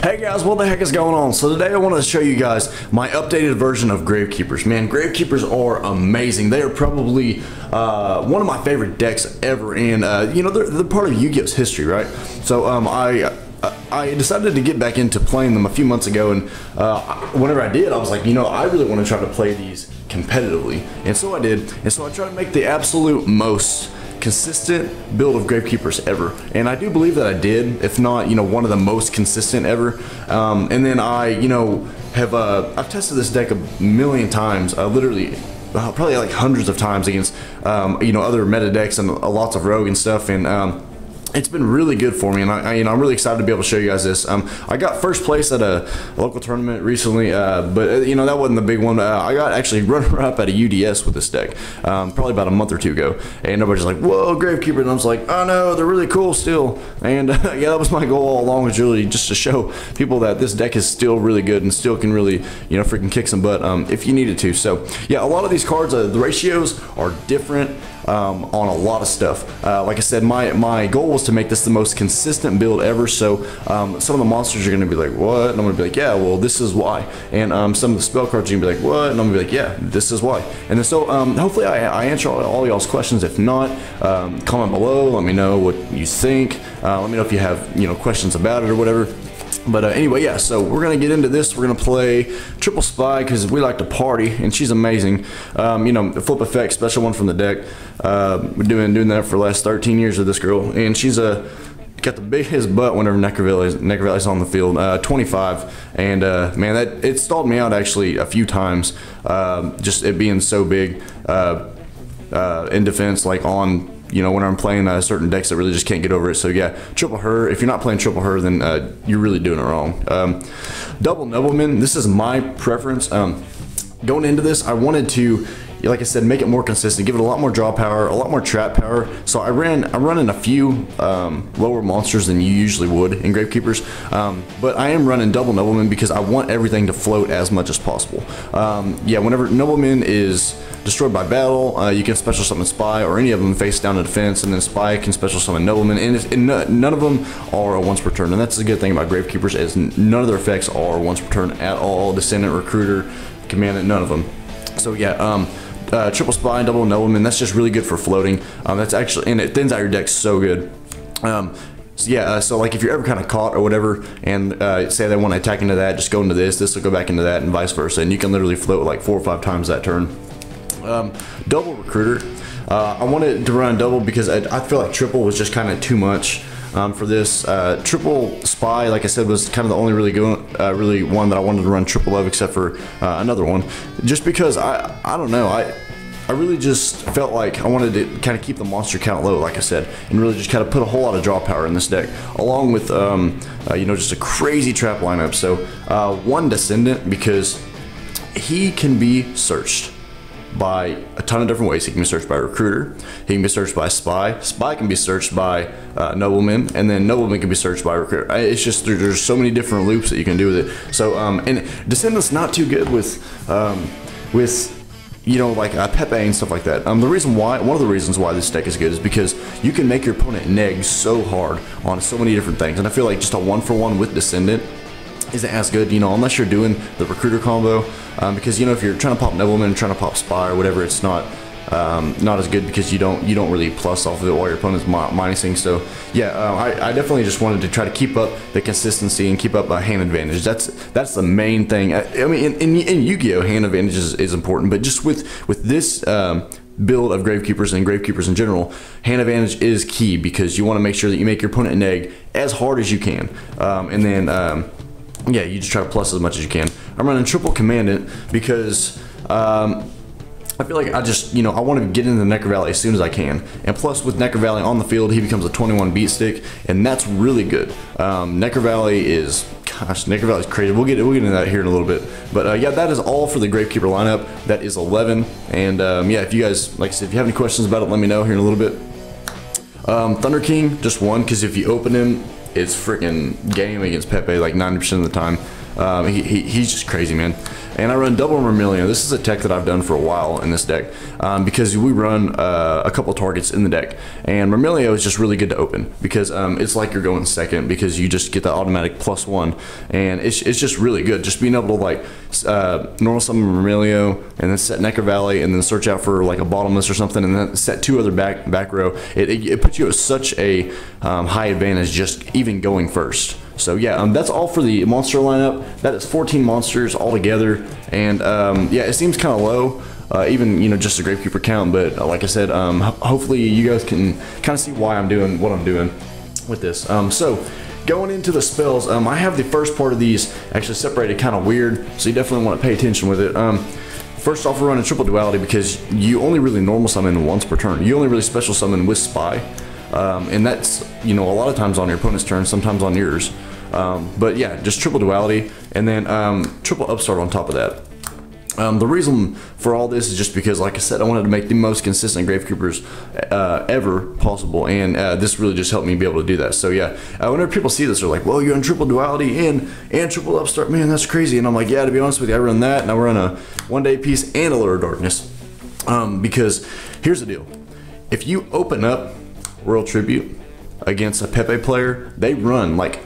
Hey guys, what the heck is going on? So today I wanted to show you guys my updated version of Gravekeepers. Man, Gravekeepers are amazing. They are probably one of my favorite decks ever, and you know, they're part of Yu-Gi-Oh's history, right? So I decided to get back into playing them a few months ago, and whenever I did, I was like, you know, I really want to try to play these competitively, and so I did. And so I tried to make the absolute most consistent build of Gravekeepers ever, and I do believe that I did, if not, you know, one of the most consistent ever. And then I, you know, have I've tested this deck a million times, literally probably like hundreds of times against you know, other meta decks and lots of rogue and stuff, and it's been really good for me, and I'm really excited to be able to show you guys this. I got first place at a local tournament recently, but you know, that wasn't the big one. I got actually runner-up at a UDS with this deck, probably about a month or two ago, and everybody's like, "Whoa, Gravekeeper!" And I was like, "Oh no, they're really cool still." And yeah, that was my goal all along, was really just to show people that this deck is still really good and still can really, you know, freaking kick some butt if you needed to. So yeah, a lot of these cards, the ratios are different on a lot of stuff. Like I said, my goal was to make this the most consistent build ever, so some of the monsters are going to be like, what? And I'm going to be like, yeah, well, this is why. And some of the spell cards are going to be like, what? And I'm going to be like, yeah, this is why. And then so hopefully I answer all y'all's questions. If not, comment below, let me know what you think. Let me know if you have, you know, questions about it or whatever. But anyway, yeah, so we're going to get into this. We're going to play Triple Spy because we like to party, and she's amazing. You know, the flip effect, special one from the deck. We're doing that for the last 13 years with this girl, and she's got the biggest butt whenever Necrovalley's on the field, 25, and man, it stalled me out actually a few times, just it being so big in defense, like on, you know, when I'm playing certain decks that really just can't get over it. So yeah, triple her. If you're not playing triple her, then you're really doing it wrong. Double Nobleman, this is my preference. Going into this, I wanted to, like I said, make it more consistent, give it a lot more draw power, a lot more trap power. So I'm running a few lower monsters than you usually would in Gravekeepers, but I am running Double Nobleman because I want everything to float as much as possible. Yeah, whenever Nobleman is destroyed by battle, you can special summon Spy or any of them face down to defense, and then Spy can special summon Nobleman, and none of them are a once per turn. And that's the good thing about Gravekeepers, is none of their effects are once per turn at all. Descendant, Recruiter, Commandant, none of them. So yeah, Triple Spy and Double Nobleman, that's just really good for floating. That's actually, and it thins out your deck so good. So yeah, so like if you're ever kind of caught or whatever, and say they want to attack into that, just go into this will go back into that, and vice versa, and you can literally float like 4 or 5 times that turn. Double Recruiter, I wanted to run double because I feel like triple was just kind of too much for this. Triple Spy, like I said, was kind of the only really good, really one that I wanted to run triple of, except for another one, just because I don't know, I really just felt like I wanted to kind of keep the monster count low, like I said, and really just kind of put a whole lot of draw power in this deck, along with you know, just a crazy trap lineup. So one Descendant, because he can be searched by a ton of different ways. He can be searched by Recruiter, he can be searched by Spy, Spy can be searched by Nobleman, and then Nobleman can be searched by Recruiter. It's just, there's so many different loops that you can do with it. So and Descendant's not too good with you know, like Pepe and stuff like that. The reason why, one of the reasons why this deck is good, is because you can make your opponent neg so hard on so many different things, and I feel like just a 1-for-1 with Descendant isn't as good, you know, unless you're doing the Recruiter combo, because, you know, if you're trying to pop Nobleman, trying to pop Spy or whatever, it's not as good, because you don't really plus off of it while your opponent's minusing. So yeah, I definitely just wanted to try to keep up the consistency and keep up a hand advantage. That's the main thing. I mean, in Yu-Gi-Oh, hand advantage is important, but just with this build of Gravekeepers and Gravekeepers in general, hand advantage is key, because you want to make sure that you make your opponent neg as hard as you can, and then yeah, you just try to plus as much as you can. I'm running Triple Commandant because I feel like I just, you know, I want to get into Necrovalley as soon as I can. And plus, with Necrovalley on the field, he becomes a 21 beat stick, and that's really good. Necrovalley is, gosh, Necrovalley is crazy. We'll get into that here in a little bit. But yeah, that is all for the Gravekeeper lineup. That is 11. And yeah, if you guys, like I said, if you have any questions about it, let me know here in a little bit. Thunder King, just one, because if you open him, it's freaking game against Pepe like 90% of the time. He's just crazy, man. and I run double Myrmilio. This is a tech that I've done for a while in this deck, because we run a couple targets in the deck, and Myrmilio is just really good to open because it's like you're going second because you just get the automatic +1, and it's just really good. Just being able to like normal summon Myrmilio and then set Necro Valley and then search out for like a bottomless or something and then set 2 other back row. It puts you at such a high advantage just even going first. So yeah, that's all for the monster lineup. That is 14 monsters altogether, and yeah, it seems kind of low, even just a Gravekeeper count. But like I said, hopefully you guys can kind of see why I'm doing what I'm doing with this. So going into the spells, I have the first part of these actually separated kind of weird, so you definitely want to pay attention with it. First off, we're running triple duality because you only really normal summon once per turn. You only really special summon with Spy. And that's, a lot of times on your opponent's turn, sometimes on yours. But yeah, just triple duality, and then triple upstart on top of that. The reason for all this is just because, like I said, I wanted to make the most consistent Gravekeepers ever possible, and this really just helped me be able to do that. So yeah, whenever people see this, they're like, well, you're in triple duality and triple upstart, man, that's crazy. And I'm like, yeah, to be honest with you, I run that, and I run a 1-day piece and a Allure of Darkness, because here's the deal. If you open up Royal Tribute against a Pepe player, they run like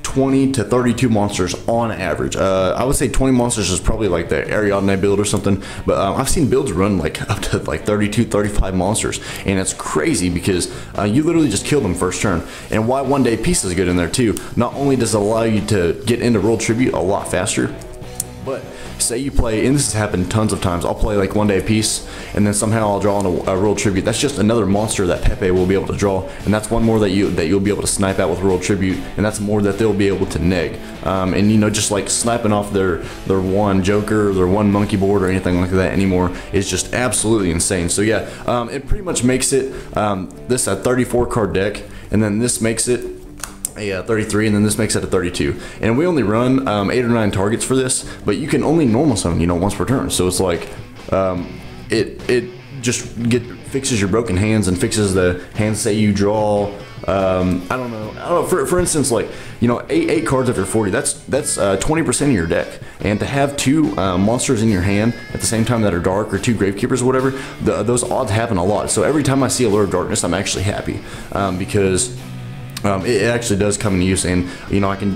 20 to 32 monsters on average. I would say 20 monsters is probably like the Ariadne build or something, but I've seen builds run like up to like 32, 35 monsters, and it's crazy because you literally just kill them first turn. And why 1-day piece is good in there too, not only does it allow you to get into Royal Tribute a lot faster, but say you play, and this has happened tons of times, I'll play like 1-day piece and then somehow I'll draw on a Royal Tribute. That's just another monster that Pepe will be able to draw, and that's one more that you'll be able to snipe out with Royal Tribute, and that's more that they'll be able to neg. And just like sniping off their one Joker or their one monkey board or anything like that anymore is just absolutely insane. So yeah, it pretty much makes it this a 34 card deck, and then this makes it a 33, and then this makes it a 32. And we only run 8 or 9 targets for this, but you can only normal summon, once per turn. So it's like it just fixes your broken hands and fixes the hands that you draw. I don't know. For instance, like eight cards after 40. That's 20% of your deck, and to have 2 monsters in your hand at the same time that are dark, or 2 Gravekeepers or whatever, those odds happen a lot. So every time I see Allure of Darkness, I'm actually happy because it actually does come in use, and I can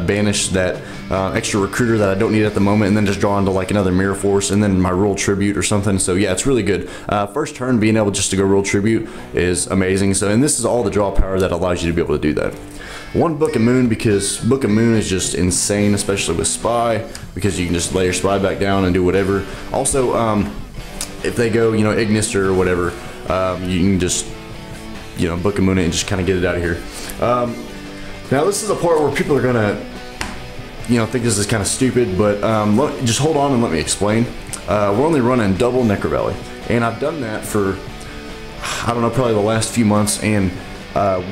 banish that extra recruiter that I don't need at the moment, and then just draw into like another Mirror Force, and then my Royal Tribute or something. So yeah, it's really good. First turn, being able just to go Royal Tribute is amazing. So, and this is all the draw power that allows you to be able to do that. One Book of Moon, because Book of Moon is just insane, especially with Spy, because you can just lay your Spy back down and do whatever. Also, if they go Ignis or whatever, you can just Book of Moon it and just kind of get it out of here. Now this is a part where people are gonna think this is kind of stupid, but just hold on and let me explain. We're only running double Necro Valley, and I've done that for I don't know, probably the last few months. And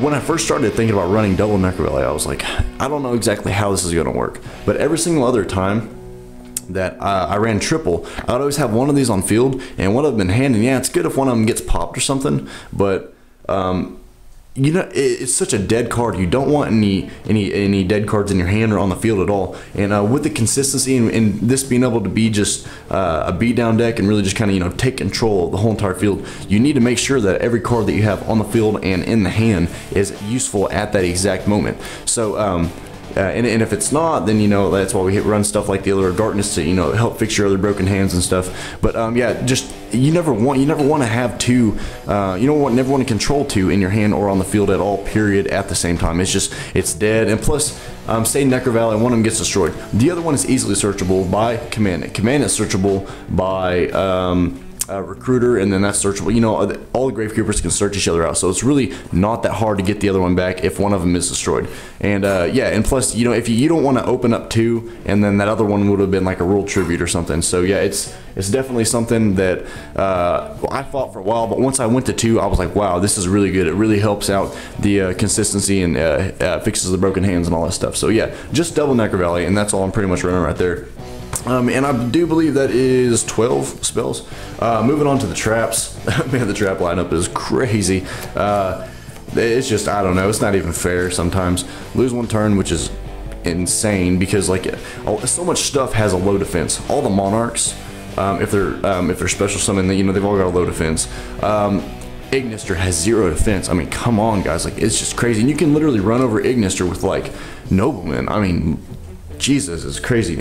when I first started thinking about running double Necro Valley, I was like, I don't know exactly how this is gonna work. But every single other time that I ran triple, I'd always have one of these on field and one of them in hand. And yeah, it's good if one of them gets popped or something, but it's such a dead card. You don't want any dead cards in your hand or on the field at all. And with the consistency and this being able to be just a beatdown deck and really just kind of take control of the whole entire field, you need to make sure that every card that you have on the field and in the hand is useful at that exact moment. So and if it's not, then that's why we run stuff like the Allure of Darkness to help fix your other broken hands and stuff. But yeah, just you never want to have 2 never want to control 2 in your hand or on the field at all, period, at the same time. It's dead. And plus, say Necro Valley, one of them gets destroyed, the other one is easily searchable by Command It is searchable by Recruiter, and then that's searchable. All the Gravekeepers can search each other out, so it's really not that hard to get the other one back if one of them is destroyed. And yeah, and plus, if you don't want to open up 2, and then that other one would have been like a Royal Tribute or something. So yeah, it's definitely something that I fought for a while, but once I went to 2, I was like, wow, this is really good. It really helps out the consistency and fixes the broken hands and all that stuff. So yeah, just double Necro Valley, and that's all I'm pretty much running right there. And I do believe that is 12 spells. Moving on to the traps. Man, the trap lineup is crazy. It's just, I don't know, it's not even fair sometimes. Lose 1 turn, which is insane because like so much stuff has a low defense. All the monarchs, if they're special summon, you know, they've all got a low defense. Ignister has 0 defense. I mean, come on, guys, like it's just crazy. And you can literally run over Ignister with like Nobleman. I mean, Jesus, it's crazy.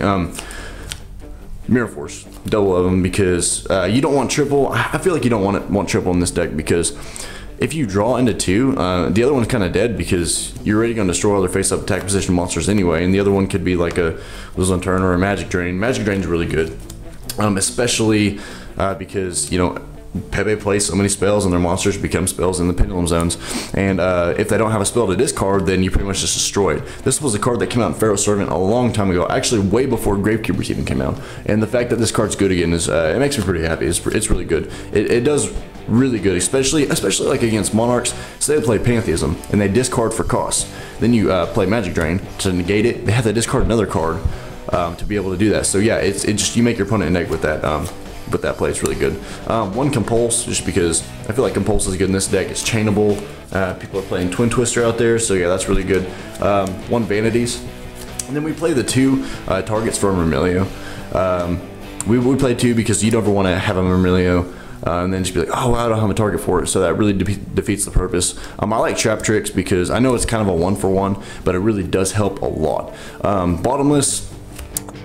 Mirror Force, double of them because you don't want triple. I feel like you don't want triple in this deck because if you draw into 2, the other one's kind of dead because you're already going to destroy other face-up attack position monsters anyway, and the other one could be like a Lose on Turn or a Magic Drain. Magic Drain's really good, especially because, you know, Pepe plays so many spells and their monsters become spells in the Pendulum Zones, and if they don't have a spell to discard, then you pretty much just destroy it. This was a card that came out in Pharaoh Servant a long time ago, actually way before Gravekeepers even came out, and the fact that this card's good again is it makes me pretty happy. It's really good. It does really good, especially like against Monarchs. So they play Pantheism and they discard for cost. Then you play Magic Drain to negate it. They have to discard another card to be able to do that. So yeah, it just, you make your opponent neg with that play. It's really good. 1 Compulse, just because I feel like Compulse is good in this deck. It's chainable. People are playing Twin Twister out there, so yeah, that's really good. 1 Vanities, and then we play the 2 targets for a Myrmilio. We play 2 because you don't ever want to have a Myrmilio and then just be like, oh, I don't have a target for it, so that really defeats the purpose. I like Trap Tricks because I know it's kind of a 1-for-1, but it really does help a lot. Bottomless.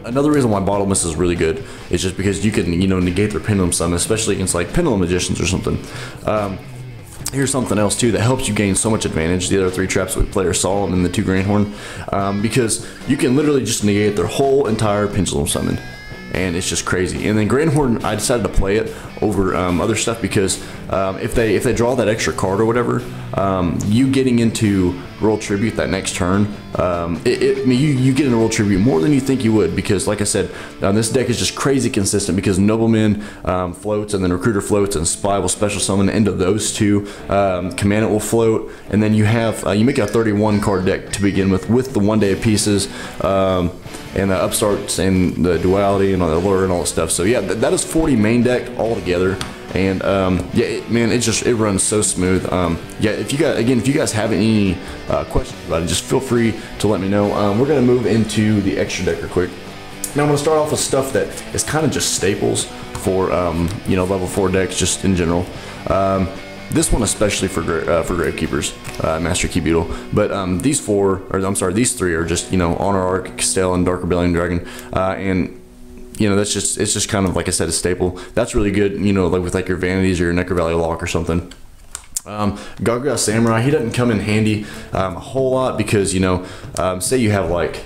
Another reason why Bottomless is really good is just because you can, you know, negate their Pendulum Summon, especially against like Pendulum Magicians or something. Here's something else too that helps you gain so much advantage. The other 3 traps we play are Solemn and the 2 Greenhorn, because you can literally just negate their whole entire Pendulum Summon, and it's just crazy. And then Greenhorn, I decided to play it over other stuff because if they draw that extra card or whatever, you getting into Royal Tribute that next turn, I mean, you get into Royal Tribute more than you think you would, because like I said, this deck is just crazy consistent because Nobleman floats, and then Recruiter floats, and Spy will special summon into those 2. Commandant will float, and then you have you make a 31 card deck to begin with the 1 Day of Pieces, and the Upstarts and the Duality and all the Allure and all that stuff. So yeah, that is 40 main deck all together. And yeah, man, it runs so smooth. Yeah, if you guys have any questions about it, just feel free to let me know. We're gonna move into the extra deck real quick. Now I'm gonna start off with stuff that is kind of just staples for you know, level 4 decks just in general. This one especially for Gravekeepers, Master Key Beetle. But these 3 are just, you know, Honor Arc, Castell, and Dark Rebellion Dragon, and you know, it's just kind of, like I said, a staple. That's really good, you know, like with like your Vanities or your Necro Valley Lock or something. Gargoyle Samurai, he doesn't come in handy a whole lot because, you know, say you have like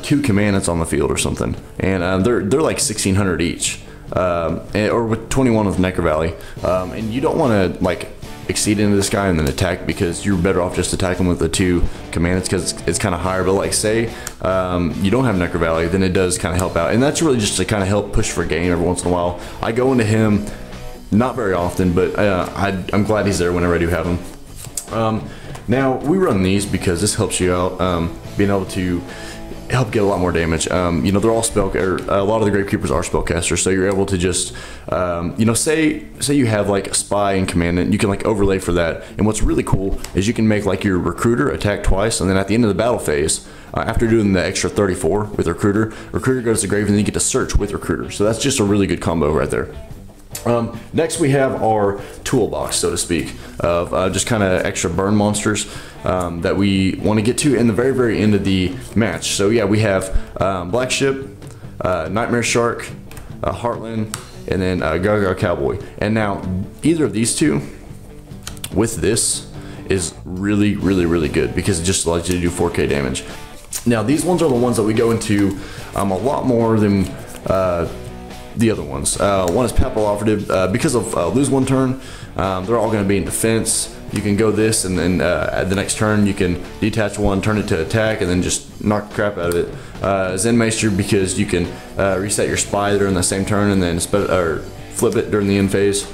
2 Commandants on the field or something, and they're like 1,600 each, or with 21 with Necro Valley, and you don't want to like exceed into this guy and then attack, because you're better off just attacking with the 2 Commandants because it's kind of higher. But like say you don't have Necro Valley, then it does kind of help out, and that's really just to kind of help push for game every once in a while. I go into him not very often, but I'm glad he's there whenever I do have him. Now we run these because this helps you out, being able to help get a lot more damage. You know, they're all a lot of the Gravekeepers are spellcasters, so you're able to just, you know, say you have like a Spy and Commandant, you can like overlay for that. And what's really cool is you can make like your Recruiter attack twice, and then at the end of the battle phase, after doing the extra 34 with Recruiter goes to grave, and then you get to search with Recruiter. So that's just a really good combo right there. Next we have our toolbox, so to speak, of just kind of extra burn monsters that we want to get to in the very end of the match. So yeah, we have Black Ship, Nightmare Shark, Heartland, and then Gargoyle Cowboy. And now either of these 2 with this is really good because it just allows you to do 4K damage. Now these ones are the ones that we go into a lot more than the other ones. One is Papal Operative. Because of lose 1 turn, they're all going to be in defense. You can go this, and then at the next turn you can detach 1, turn it to attack, and then just knock the crap out of it. Zen Maester, because you can reset your Spy during the same turn and then flip it during the end phase.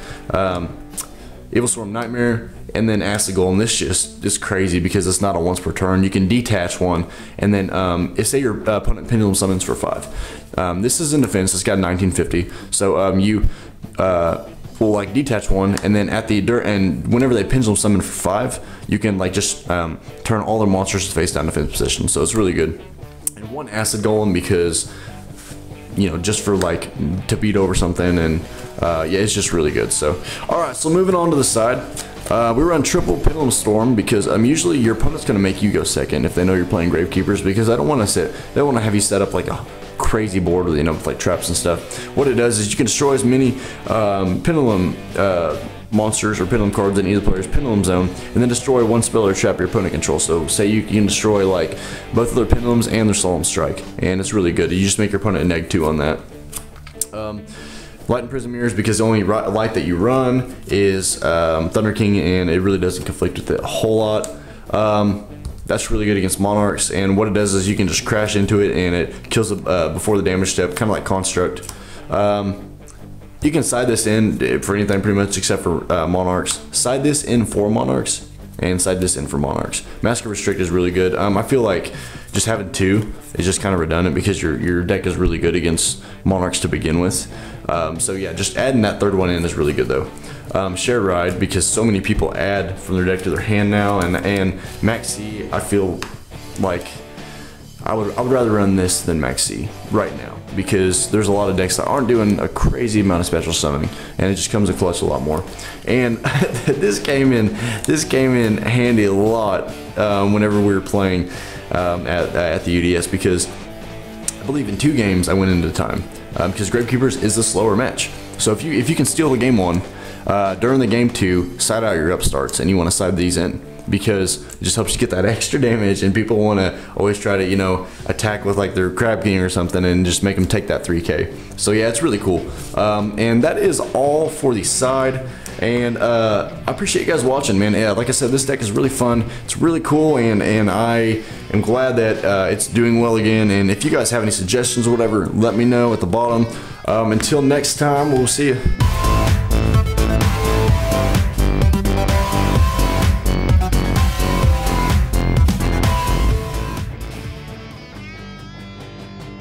Evil Storm Nightmare, and then Acid Golem. This just is crazy because it's not a once per turn. You can detach 1, and then if say your opponent Pendulum summons for 5. This is in defense. It's got 1950. So you will like detach one, and then at the and whenever they pendulum summon for 5, you can like just turn all their monsters to face down defense position. So it's really good. And 1 acid golem because, you know, just for like to beat over something, and yeah, it's just really good. So all right, so moving on to the side, we run triple pendulum storm because usually your opponent's going to make you go second if they know you're playing Gravekeepers, because I don't want to have you set up like a crazy board with, you know, with like traps and stuff. What it does is you can destroy as many pendulum monsters or pendulum cards in either player's pendulum zone, and then destroy 1 spell or trap your opponent controls. So say you can destroy like both of their pendulums and their solemn strike, and it's really good. You just make your opponent a -2 on that. Light and Prism Mirrors because the only light that you run is Thunder King, and it really doesn't conflict with it a whole lot. That's really good against Monarchs, and what it does is you can just crash into it and it kills it before the damage step, kind of like Construct. You can side this in for anything pretty much except for Monarchs. Side this in for Monarchs and side this in for Monarchs. Mask of Restrict is really good. I feel like just having 2 is just kind of redundant because your deck is really good against Monarchs to begin with. So yeah, just adding that 3rd one in is really good though. Shared Ride because so many people add from their deck to their hand now, and Maxi, I feel like I would rather run this than Maxi right now because there's a lot of decks that aren't doing a crazy amount of special summoning, and it just comes to clutch a lot more. And this came in handy a lot whenever we were playing at the UDS, because I believe in 2 games I went into time because Gravekeepers is the slower match. So if you can steal the game 1, during the game 2, side out your upstarts, and you want to side these in because it just helps you get that extra damage, and people want to always try to, you know, attack with like their Crab King or something and just make them take that 3k. So yeah, it's really cool. And that is all for the side. And I appreciate you guys watching, man. Yeah, like I said, this deck is really fun. It's really cool, and I am glad that it's doing well again. And if you guys have any suggestions or whatever, let me know at the bottom. Until next time, we'll see you.